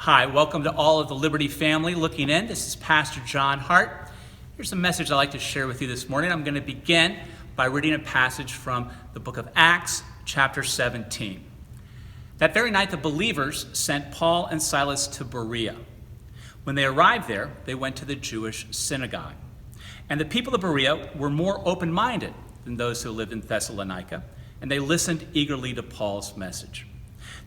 Hi, welcome to all of the Liberty family looking in. This is Pastor John Hart. Here's a message I'd like to share with you this morning. I'm going to begin by reading a passage from the book of Acts, chapter 17. That very night, the believers sent Paul and Silas to Berea. When they arrived there, they went to the Jewish synagogue. And the people of Berea were more open-minded than those who lived in Thessalonica, and they listened eagerly to Paul's message.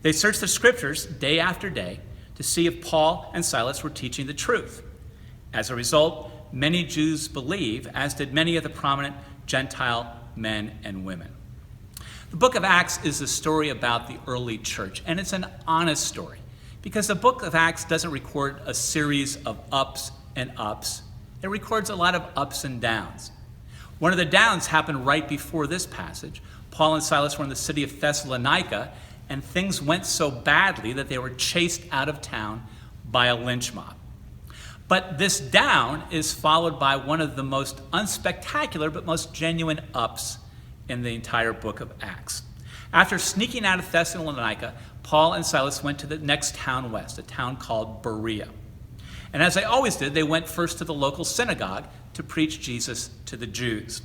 They searched the scriptures day after day to see if Paul and Silas were teaching the truth. As a result, many Jews believed, as did many of the prominent Gentile men and women. The book of Acts is a story about the early church, and it's an honest story because the book of Acts doesn't record a series of ups and ups. It records a lot of ups and downs. One of the downs happened right before this passage. Paul and Silas were in the city of Thessalonica, and things went so badly that they were chased out of town by a lynch mob. But this down is followed by one of the most unspectacular but most genuine ups in the entire book of Acts. After sneaking out of Thessalonica, Paul and Silas went to the next town west, a town called Berea. And as they always did, they went first to the local synagogue to preach Jesus to the Jews.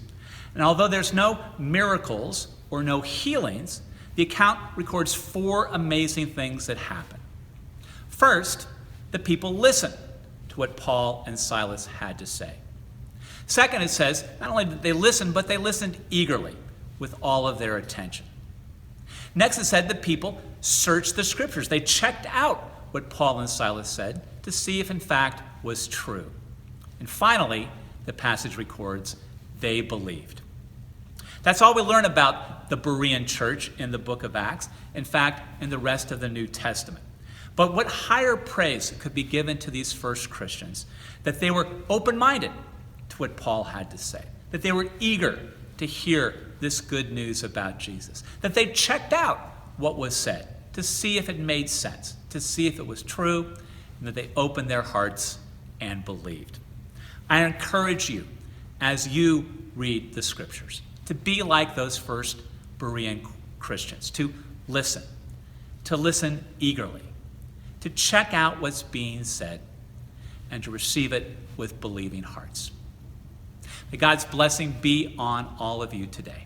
And although there's no miracles or no healings, the account records four amazing things that happen. First, the people listened to what Paul and Silas had to say. Second, it says, not only did they listen, but they listened eagerly with all of their attention. Next, it said the people searched the scriptures. They checked out what Paul and Silas said to see if in fact was true. And finally, the passage records, they believed. That's all we learn about the Berean church in the book of Acts, in fact, in the rest of the New Testament. But what higher praise could be given to these first Christians? That they were open-minded to what Paul had to say, that they were eager to hear this good news about Jesus, that they checked out what was said to see if it made sense, to see if it was true, and that they opened their hearts and believed. I encourage you, as you read the scriptures, to be like those first Berean Christians, to listen eagerly, to check out what's being said, and to receive it with believing hearts. May God's blessing be on all of you today.